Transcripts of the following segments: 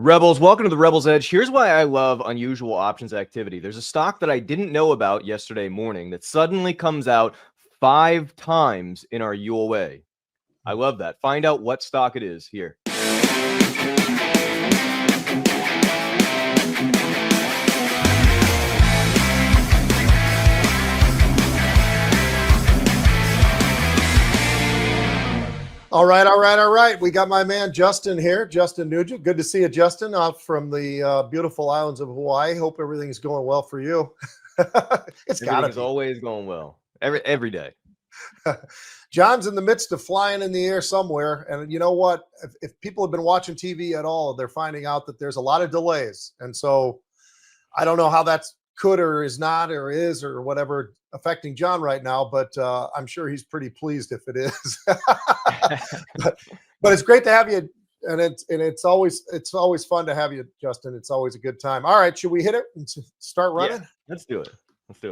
Rebels, welcome to the Rebels Edge. Here's why I love unusual options activity. There's a stock that I didn't know about yesterday morning that suddenly comes out 5 times in our UOA. I love that. Find out what stock it is here. All right. We got my man Justin here, Justin Nugent. Good to see you, Justin, out from the beautiful islands of Hawaii. Hope everything's going well for you. It's got to be. Always going well. Every day. John's in the midst of flying in the air somewhere, and you know what? If people have been watching TV at all, they're finding out that there's a lot of delays, and so I don't know how that's could or is not or is or whatever affecting John right now, but I'm sure he's pretty pleased if it is. but it's great to have you, and it's always fun to have you, Justin. It's always a good time. All right, should we hit it and start running? Yeah, let's do it.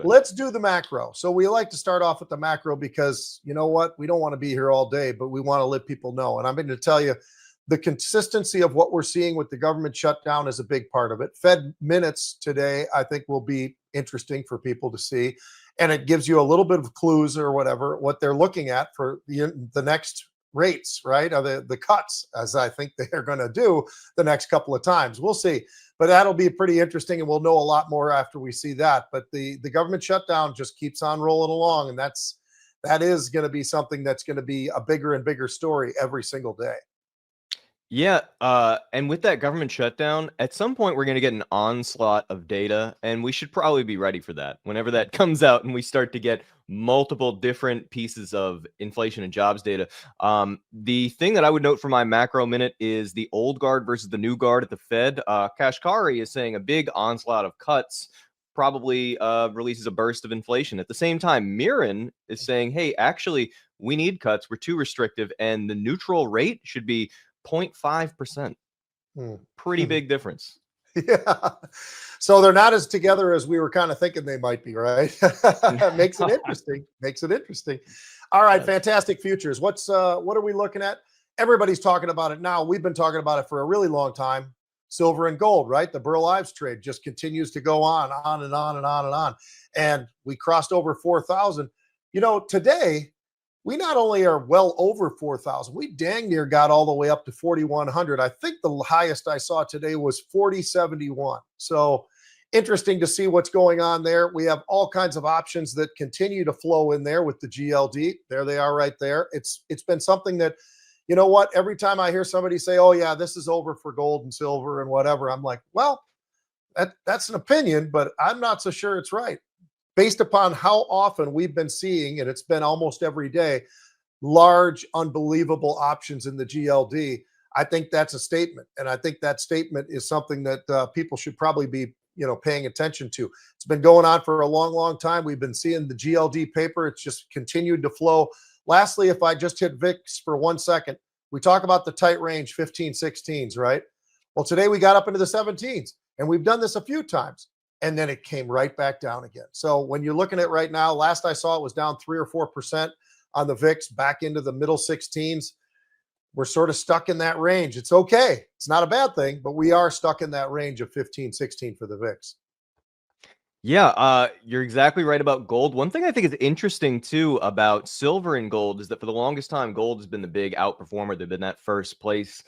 Let's do the macro. So we like to start off with the macro because you know what? We don't want to be here all day, but we want to let people know. And I'm going to tell you, the consistency of what we're seeing with the government shutdown is a big part of it. Fed minutes today, I think, will be interesting for people to see. And it gives you a little bit of clues or whatever, what they're looking at for the next rates, right? Or the cuts, as I think they're going to do the next couple of times. We'll see. But that'll be pretty interesting, and we'll know a lot more after we see that. But the government shutdown just keeps on rolling along, and that is going to be something that's going to be a bigger and bigger story every single day. Yeah, and with that government shutdown, at some point we're going to get an onslaught of data, and we should probably be ready for that. Whenever that comes out and we start to get multiple different pieces of inflation and jobs data. The thing that I would note for my macro minute is the old guard versus the new guard at the Fed. Kashkari is saying a big onslaught of cuts probably releases a burst of inflation. At the same time, Mirren is saying, hey, actually, we need cuts. We're too restrictive, and the neutral rate should be 0.5%. Pretty big difference. Yeah. So they're not as together as we were kind of thinking they might be, right? Makes it interesting. All right, fantastic futures. What are we looking at? Everybody's talking about it now. We've been talking about it for a really long time. Silver and gold, right? The Burl Ives trade just continues to go on and on and on and on. And we crossed over 4,000. You know, today we not only are well over 4,000, we dang near got all the way up to 4,100. I think the highest I saw today was 4,071. So interesting to see what's going on there. We have all kinds of options that continue to flow in there with the GLD. There they are right there. It's been something that, you know what, every time I hear somebody say, oh yeah, this is over for gold and silver and whatever, I'm like, well, that's an opinion, but I'm not so sure it's right. Based upon how often we've been seeing, and it's been almost every day, large, unbelievable options in the GLD, I think that's a statement. And I think that statement is something that people should probably be, paying attention to. It's been going on for a long, long time. We've been seeing the GLD paper. It's just continued to flow. Lastly, if I just hit VIX for 1 second, we talk about the tight range, 15, 16s, right? Well, today we got up into the 17s, and we've done this a few times. And then it came right back down again. So when you're looking at right now, last I saw it was down 3 or 4% on the VIX, back into the middle 16s. We're sort of stuck in that range. It's okay. It's not a bad thing, but we are stuck in that range of 15, 16 for the VIX. Yeah, you're exactly right about gold. One thing I think is interesting too about silver and gold is that for the longest time, gold has been the big outperformer. They've been that first place.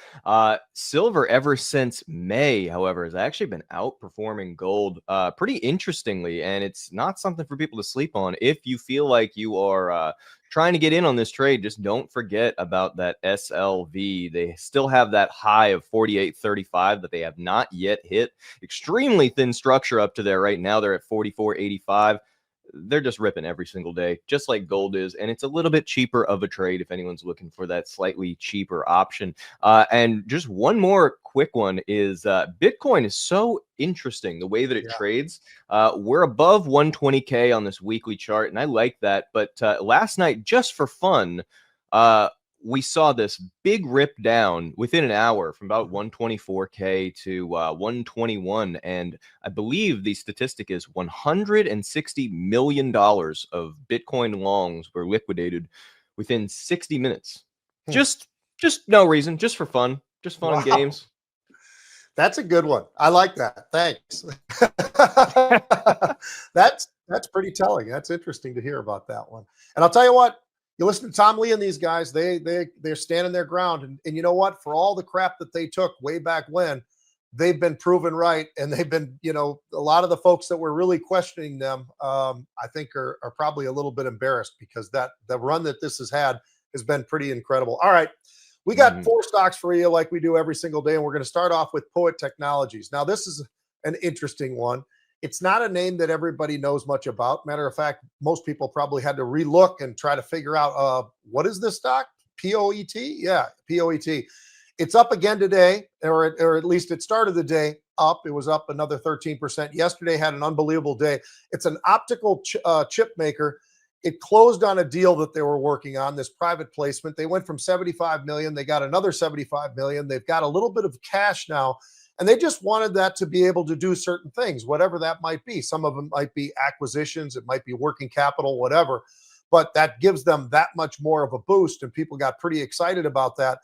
Silver ever since May, however, has actually been outperforming gold pretty interestingly, and it's not something for people to sleep on. If you feel like you are trying to get in on this trade, just don't forget about that SLV. They still have that high of 48.35 that they have not yet hit. Extremely thin structure up to there right now. They're at 44.85. They're just ripping every single day, just like gold is. And it's a little bit cheaper of a trade if anyone's looking for that slightly cheaper option. And just one more quick one is Bitcoin is so interesting the way that it trades. We're above 120K on this weekly chart, and I like that. But last night, just for fun, we saw this big rip down within an hour from about 124K to 121. And I believe the statistic is $160 million of Bitcoin longs were liquidated within 60 minutes. Just no reason, just for fun, just fun and games. That's a good one. I like that. Thanks. That's pretty telling. That's interesting to hear about that one. And I'll tell you what, you listen to Tom Lee and these guys, they're standing their ground. And you know what? For all the crap that they took way back when, they've been proven right. And they've been, a lot of the folks that were really questioning them, I think are probably a little bit embarrassed because the run that this has been pretty incredible. All right. We got 4 stocks for you like we do every single day, and we're going to start off with Poet Technologies. Now, this is an interesting one. It's not a name that everybody knows much about. Matter of fact, most people probably had to relook and try to figure out what is this stock? POET? Yeah, POET. It's up again today, or at least it started the day up. It was up another 13%. Yesterday had an unbelievable day. It's an optical chip maker. It closed on a deal that they were working on, this private placement. They went from 75 million. They got another 75 million. They've got a little bit of cash now, and they just wanted that to be able to do certain things, whatever that might be. Some of them might be acquisitions. It might be working capital, whatever, but that gives them that much more of a boost. And people got pretty excited about that.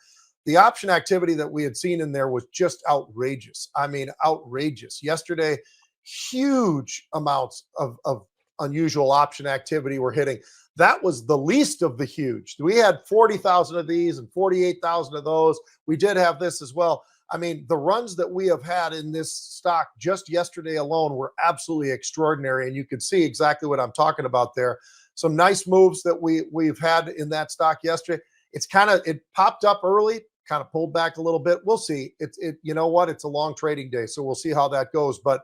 The option activity that we had seen in there was just outrageous. I mean, outrageous. Yesterday, huge amounts of unusual option activity we're hitting. That was the least of the huge. We had 40,000 of these and 48,000 of those. We did have this as well. I mean, the runs that we have had in this stock just yesterday alone were absolutely extraordinary. And you can see exactly what I'm talking about there. Some nice moves that we've had in that stock yesterday. It popped up early, kind of pulled back a little bit. We'll see. You know what? It's a long trading day, so we'll see how that goes. But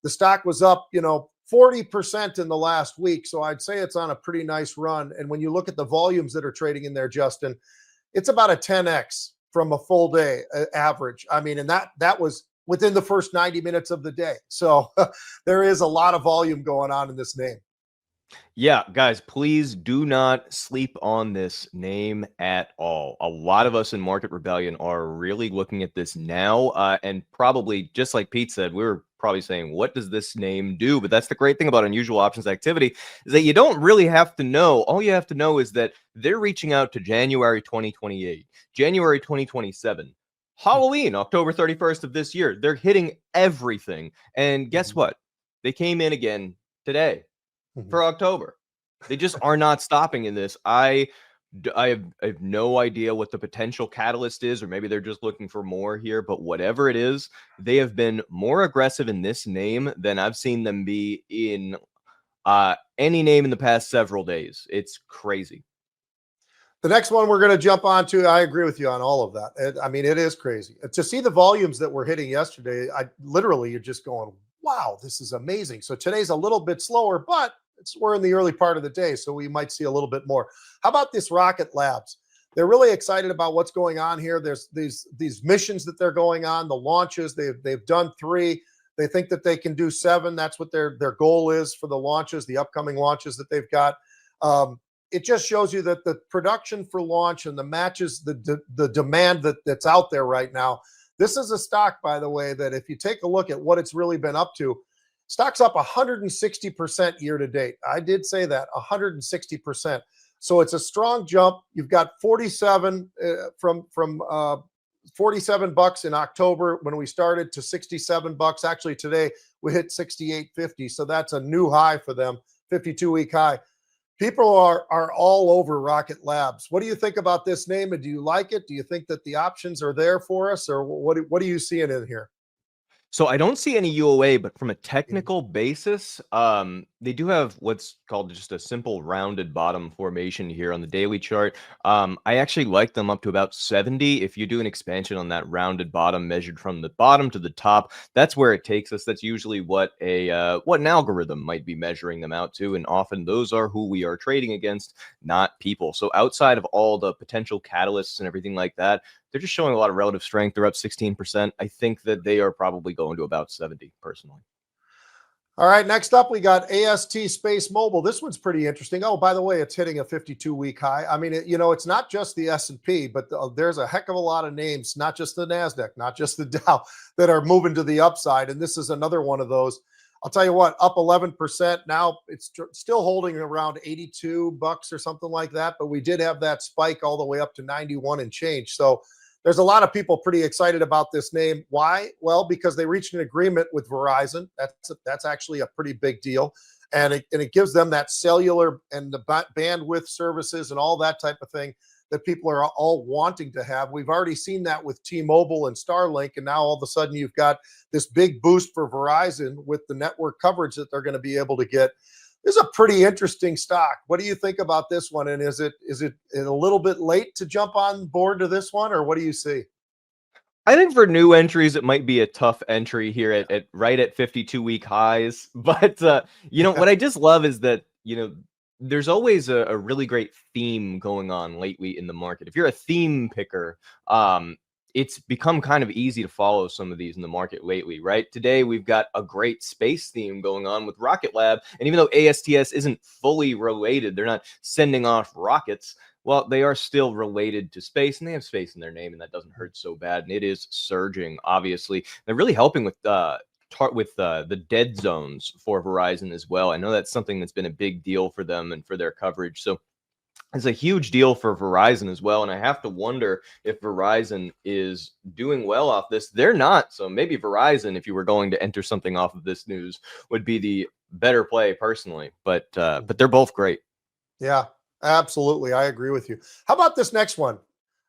the stock was up, 40% in the last week. So I'd say it's on a pretty nice run. And when you look at the volumes that are trading in there, Justin, it's about a 10x from a full day average. I mean, and that was within the first 90 minutes of the day. So there is a lot of volume going on in this name. Yeah, guys, please do not sleep on this name at all. A lot of us in Market Rebellion are really looking at this now, and probably, just like Pete said, we were probably saying, what does this name do? But that's the great thing about unusual options activity, is that you don't really have to know. All you have to know is that they're reaching out to January 2028, January 2027, Halloween, October 31st of this year. They're hitting everything. And guess what? They came in again today for October. They just are not stopping in this. I have no idea what the potential catalyst is, or maybe they're just looking for more here, but whatever it is, they have been more aggressive in this name than I've seen them be in any name in the past several days. It's crazy. The next one we're going to jump onto, I agree with you on all of that. I mean, it is crazy. To see the volumes that we're hitting yesterday, you're just going, wow, this is amazing. So today's a little bit slower, but we're in the early part of the day, so we might see a little bit more. How about this Rocket Labs? They're really excited about what's going on here. There's these missions that they're going on, the launches. They've done 3. They think that they can do 7. That's what their goal is for the launches, the upcoming launches that they've got. It just shows you that the production for launch and the matches the demand that's out there right now. This is a stock, by the way, that if you take a look at what it's really been up to, stock's up 160% year to date. I did say that, 160%. So it's a strong jump. You've got 47 from $47 in October when we started to $67. Actually, today we hit $68.50. So that's a new high for them, 52-week high. People are all over Rocket Labs. What do you think about this name? And do you like it? Do you think that the options are there for us, or what are you seeing in here? So I don't see any UOA, but from a technical basis, they do have what's called just a simple rounded bottom formation here on the daily chart. I actually like them up to about 70. If you do an expansion on that rounded bottom measured from the bottom to the top, that's where it takes us. That's usually what an algorithm might be measuring them out to. And often those are who we are trading against, not people. So outside of all the potential catalysts and everything like that, they're just showing a lot of relative strength. They're up 16%. I think that they are probably going to about 70 personally. All right, next up, we got AST Space Mobile. This one's pretty interesting. Oh, by the way, it's hitting a 52-week high. I mean, it's not just the S&P, but there's a heck of a lot of names, not just the NASDAQ, not just the Dow, that are moving to the upside. And this is another one of those. I'll tell you what, up 11%. Now it's still holding around $82 or something like that. But we did have that spike all the way up to 91 and change. So there's a lot of people pretty excited about this name. Why? Well, because they reached an agreement with Verizon. That's actually a pretty big deal. And it gives them that cellular and the bandwidth services and all that type of thing that people are all wanting to have. We've already seen that with T-Mobile and Starlink, and now all of a sudden you've got this big boost for Verizon with the network coverage that they're going to be able to get. This is a pretty interesting stock. What do you think about this one? And is it a little bit late to jump on board to this one, or what do you see? I think for new entries, it might be a tough entry here at right at 52-week highs. But what I just love is that there's always a really great theme going on lately in the market. If you're a theme picker, it's become kind of easy to follow some of these in the market lately, right? Today, we've got a great space theme going on with Rocket Lab. And even though ASTS isn't fully related, they're not sending off rockets. Well, they are still related to space, and they have space in their name, and that doesn't hurt so bad. And it is surging, obviously. They're really helping with the dead zones for Verizon as well. I know that's something that's been a big deal for them and for their coverage. So it's a huge deal for Verizon as well. And I have to wonder if Verizon is doing well off this. They're not. So maybe Verizon, if you were going to enter something off of this news, would be the better play personally. But they're both great. Yeah. Absolutely. I agree with you. How about this next one?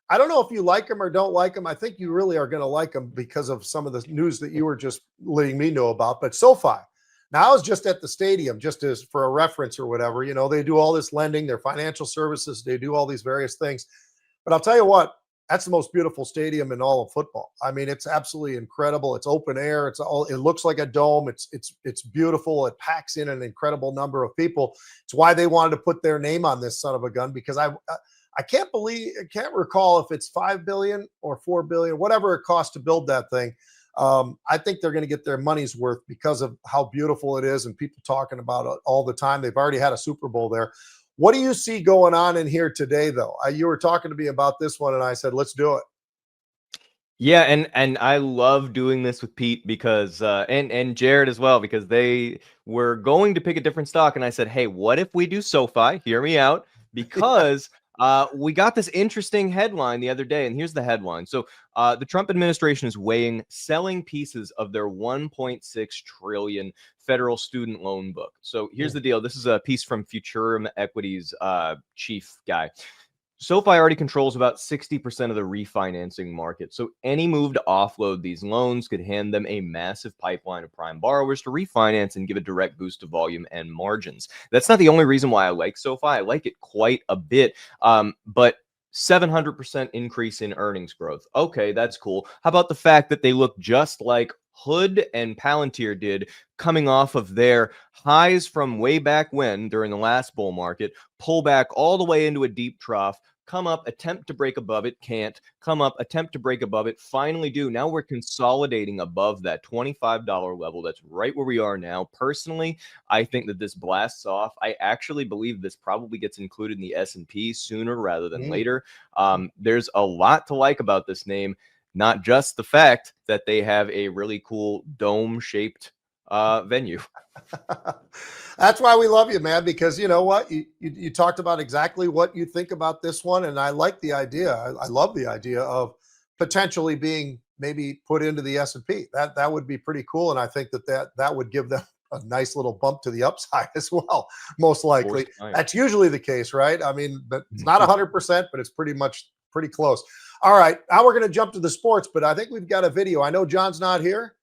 I don't know if you like them or don't like them. I think you really are going to like them because of some of the news that you were just letting me know about. But SOFI, now I was just at the stadium, just as for a reference or whatever. They do all this lending, their financial services, they do all these various things. But I'll tell you what, that's the most beautiful stadium in all of football. I mean, it's absolutely incredible. It's open air. It looks like a dome. It's beautiful. It packs in an incredible number of people. It's why they wanted to put their name on this son of a gun, because I can't recall if it's $5 billion or $4 billion, whatever it costs to build that thing. I think they're going to get their money's worth because of how beautiful it is and people talking about it all the time. They've already had a Super Bowl there. What do you see going on in here today, though? You were talking to me about this one, and I said, let's do it. Yeah, and I love doing this with Pete because and Jared as well, because they were going to pick a different stock, and I said, hey, what if we do SOFI? Hear me out, because we got this interesting headline the other day, and here's the headline. So the Trump administration is weighing selling pieces of their $1.6 trillion federal student loan book. So here's the deal. This is a piece from Futurum Equities chief guy. SOFI already controls about 60% of the refinancing market. So any move to offload these loans could hand them a massive pipeline of prime borrowers to refinance and give a direct boost to volume and margins. That's not the only reason why I like SOFI. I like it quite a bit. But 700% increase in earnings growth. Okay, that's cool. How about the fact that they look just like Hood and Palantir did, coming off of their highs from way back when during the last bull market, pull back all the way into a deep trough, come up, attempt to break above it, can't, come up, attempt to break above it, finally do. Now we're consolidating above that $25 level. That's right where we are now. Personally, I think that this blasts off. I actually believe this probably gets included in the S&P sooner rather than later. There's a lot to like about this name. Not just the fact that they have a really cool dome-shaped venue. That's why we love you, man, because you know what? You talked about exactly what you think about this one, and I like the idea. I love the idea of potentially being maybe put into the S&P. That would be pretty cool, and I think that would give them a nice little bump to the upside as well, most likely. That's usually the case, right? I mean, but it's not 100%, but it's pretty close. All right, now we're going to jump to the sports, but I think we've got a video. I know John's not here,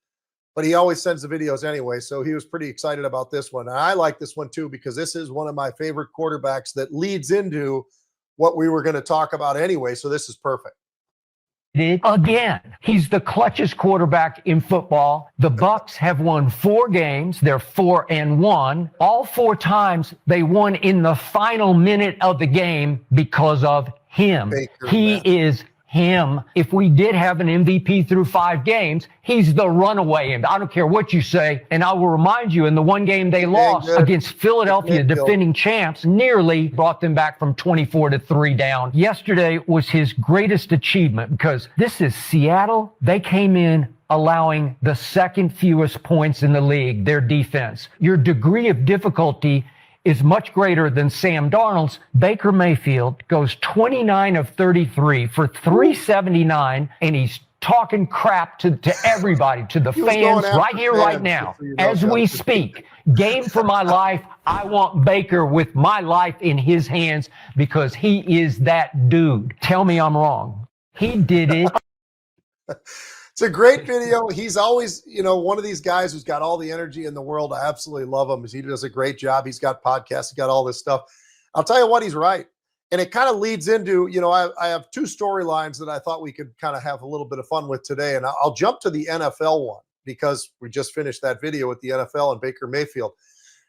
but he always sends the videos anyway, so he was pretty excited about this one. And I like this one too, because this is one of my favorite quarterbacks that leads into what we were going to talk about anyway, so this is perfect. Again, he's the clutchest quarterback in football. The Bucs have won 4 games. They're 4-1. All 4 times they won in the final minute of the game because of him. He is him. If we did have an MVP through 5 games, he's the runaway. And I don't care what you say. And I will remind you, in the one game they lost against Philadelphia, defending champs, nearly brought them back from 24-3 down. Yesterday was his greatest achievement, because this is Seattle. They came in allowing the second fewest points in the league, their defense. Your degree of difficulty is much greater than Sam Darnold's. Baker Mayfield goes 29 of 33 for 379, and he's talking crap to everybody, to the fans right here, right now, as we speak. Game for my life. I want Baker with my life in his hands because he is that dude. Tell me I'm wrong. He did it. It's a great video. He's always, one of these guys who's got all the energy in the world. I absolutely love him. He does a great job. He's got podcasts. He's got all this stuff. I'll tell you what, he's right. And it kind of leads into, I have two storylines that I thought we could kind of have a little bit of fun with today. And I'll jump to the NFL one because we just finished that video with the NFL and Baker Mayfield.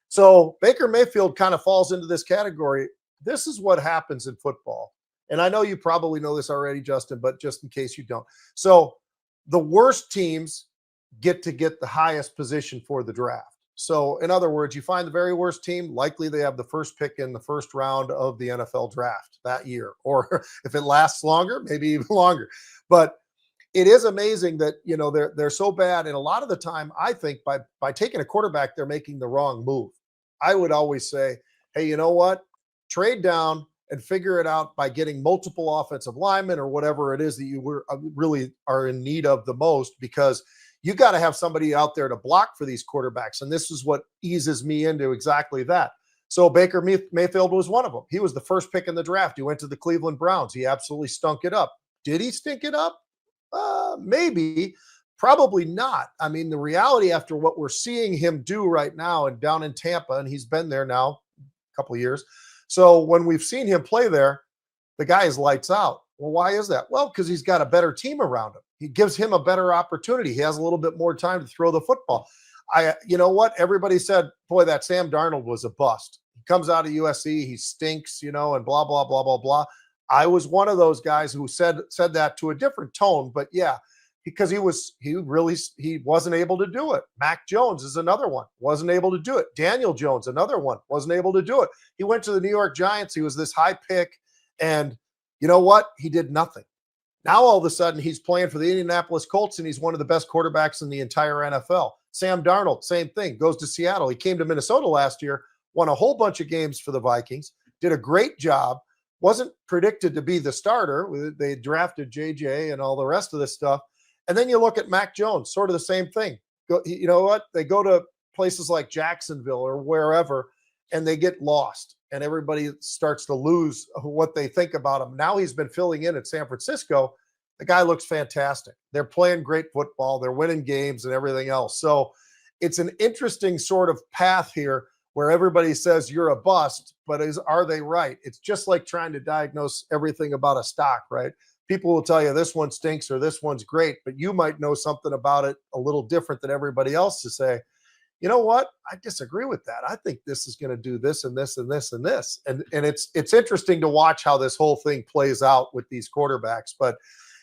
So Baker Mayfield kind of falls into this category. This is what happens in football. And I know you probably know this already, Justin, but just in case you don't. So the worst teams get the highest position for the draft. So in other words, you find the very worst team, likely they have the first pick in the first round of the NFL draft that year. Or if it lasts longer, maybe even longer. But it is amazing that, they're so bad. And a lot of the time, I think by taking a quarterback, they're making the wrong move. I would always say, hey, you know what? Trade down and figure it out by getting multiple offensive linemen or whatever it is that you really are in need of the most, because you got to have somebody out there to block for these quarterbacks. And this is what eases me into exactly that. So Baker Mayfield was one of them. He was the first pick in the draft. He went to the Cleveland Browns. He absolutely stunk it up. Did he stink it up? Maybe, probably not. I mean, the reality after what we're seeing him do right now and down in Tampa, and he's been there now a couple of years. So when we've seen him play there, the guy is lights out. Well, why is that? Well, because he's got a better team around him. He gives him a better opportunity. He has a little bit more time to throw the football. You know what? Everybody said, boy, that Sam Darnold was a bust. He comes out of USC, he stinks, and blah, blah, blah, blah, blah. I was one of those guys who said that to a different tone, but yeah, because he wasn't able to do it. Mac Jones is another one, wasn't able to do it. Daniel Jones, another one, wasn't able to do it. He went to the New York Giants. He was this high pick, and you know what? He did nothing. Now all of a sudden he's playing for the Indianapolis Colts, and he's one of the best quarterbacks in the entire NFL. Sam Darnold, same thing, goes to Seattle. He came to Minnesota last year, won a whole bunch of games for the Vikings, did a great job, wasn't predicted to be the starter. They drafted JJ and all the rest of this stuff. And then you look at Mac Jones, sort of the same thing. You know what? They go to places like Jacksonville or wherever, and they get lost. And everybody starts to lose what they think about him. Now he's been filling in at San Francisco. The guy looks fantastic. They're playing great football. They're winning games and everything else. So it's an interesting sort of path here where everybody says you're a bust, but are they right? It's just like trying to diagnose everything about a stock, right? People will tell you this one stinks or this one's great, but you might know something about it a little different than everybody else to say, you know what? I disagree with that. I think this is going to do this and this and this and this. And it's interesting to watch how this whole thing plays out with these quarterbacks. But,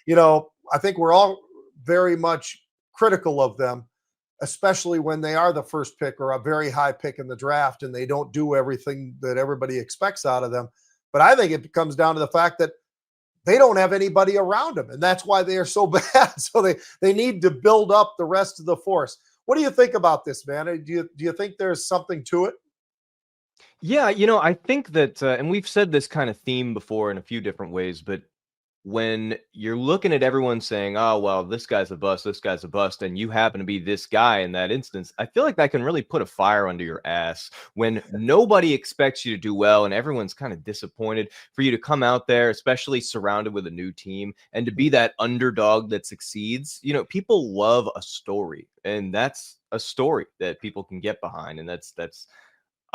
I think we're all very much critical of them, especially when they are the first pick or a very high pick in the draft and they don't do everything that everybody expects out of them. But I think it comes down to the fact that they don't have anybody around them, and that's why they are so bad. So they need to build up the rest of the force. What do you think about this, man? Do you think there's something to it? Yeah, I think that, and we've said this kind of theme before in a few different ways, but when you're looking at everyone saying, oh, well, this guy's a bust, and you happen to be this guy in that instance, I feel like that can really put a fire under your ass when nobody expects you to do well and everyone's kind of disappointed for you to come out there, especially surrounded with a new team, and to be that underdog that succeeds. People love a story, and that's a story that people can get behind. And that's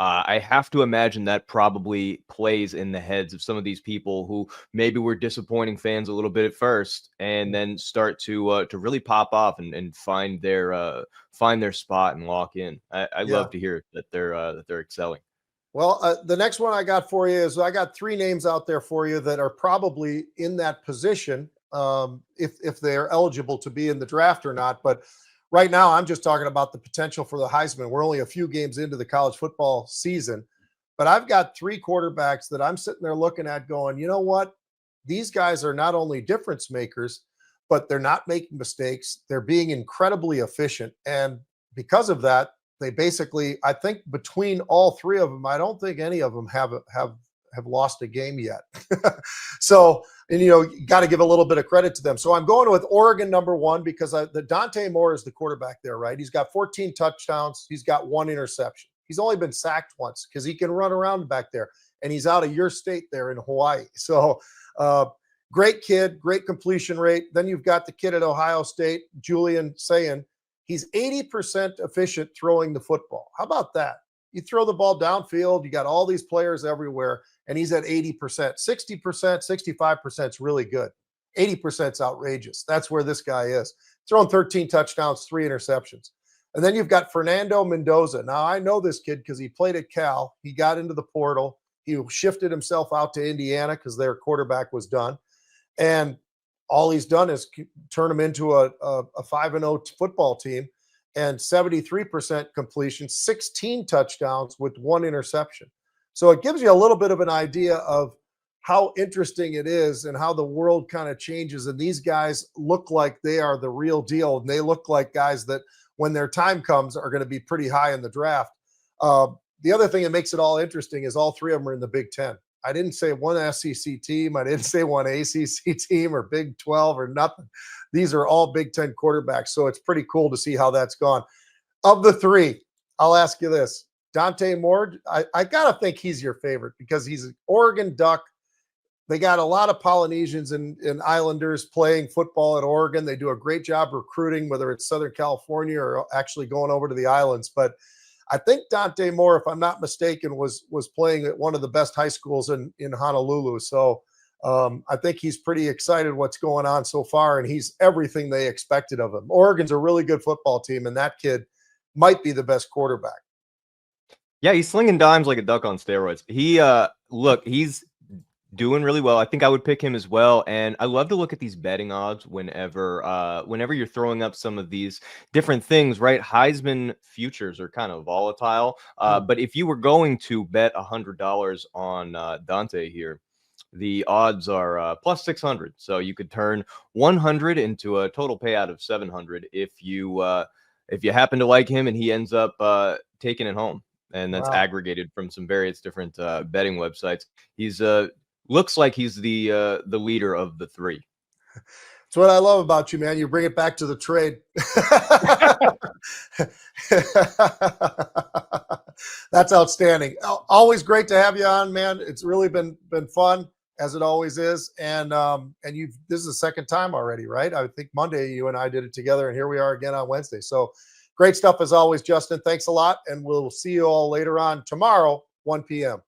I have to imagine that probably plays in the heads of some of these people who maybe were disappointing fans a little bit at first, and then start to really pop off and find their spot and lock in. I love to hear that they're excelling. Well, the next one I got for you is I got three names out there for you that are probably in that position, if they're eligible to be in the draft or not. But right now, I'm just talking about the potential for the Heisman. We're only a few games into the college football season, but I've got three quarterbacks that I'm sitting there looking at going, you know what? These guys are not only difference makers, but they're not making mistakes. They're being incredibly efficient. And because of that, They basically, I think between all three of them, I don't think any of them have lost a game yet. So, and you got to give a little bit of credit to them. So I'm going with Oregon #1 because the Dante Moore is the quarterback there, right? He's got 14 touchdowns. He's got 1 interception. He's only been sacked once because he can run around back there, and he's out of your state there in Hawaii. So great kid, great completion rate. Then you've got the kid at Ohio State, Julian Sayin. He's 80% efficient throwing the football. How about that? You throw the ball downfield, you got all these players everywhere, and he's at 80%. 60%, 65% is really good. 80% is outrageous. That's where this guy is. Throwing 13 touchdowns, 3 interceptions. And then you've got Fernando Mendoza. Now, I know this kid because he played at Cal. He got into the portal. He shifted himself out to Indiana because their quarterback was done. And all he's done is turn him into a 5-0 football team, and 73% completion, 16 touchdowns with 1 interception. So it gives you a little bit of an idea of how interesting it is and how the world kind of changes. And these guys look like they are the real deal. And they look like guys that when their time comes are going to be pretty high in the draft. The other thing that makes it all interesting is all 3 of them are in the Big Ten. I didn't say one SEC team. I didn't say one ACC team or Big 12 or nothing. These are all Big Ten quarterbacks. So it's pretty cool to see how that's gone. Of the 3, I'll ask you this. Dante Moore, I got to think he's your favorite because he's an Oregon Duck. They got a lot of Polynesians and Islanders playing football at Oregon. They do a great job recruiting, whether it's Southern California or actually going over to the islands. But I think Dante Moore, if I'm not mistaken, was playing at one of the best high schools in Honolulu. So I think he's pretty excited what's going on so far, and he's everything they expected of him. Oregon's a really good football team, and that kid might be the best quarterback. Yeah, he's slinging dimes like a duck on steroids. He's doing really well. I think I would pick him as well. And I love to look at these betting odds whenever you're throwing up some of these different things, right? Heisman futures are kind of volatile. But if you were going to bet $100 on Dante here, the odds are plus 600. So you could turn 100 into a total payout of 700 if you happen to like him and he ends up taking it home. And that's aggregated from some various different betting websites. He's looks like he's the leader of the 3. That's what I love about you, man. You bring it back to the trade. That's outstanding. Always great to have you on, man. It's really been fun, as it always is. And this is the second time already, right? I think Monday you and I did it together, and here we are again on Wednesday. So great stuff as always, Justin. Thanks a lot, and we'll see you all later on tomorrow, 1 p.m.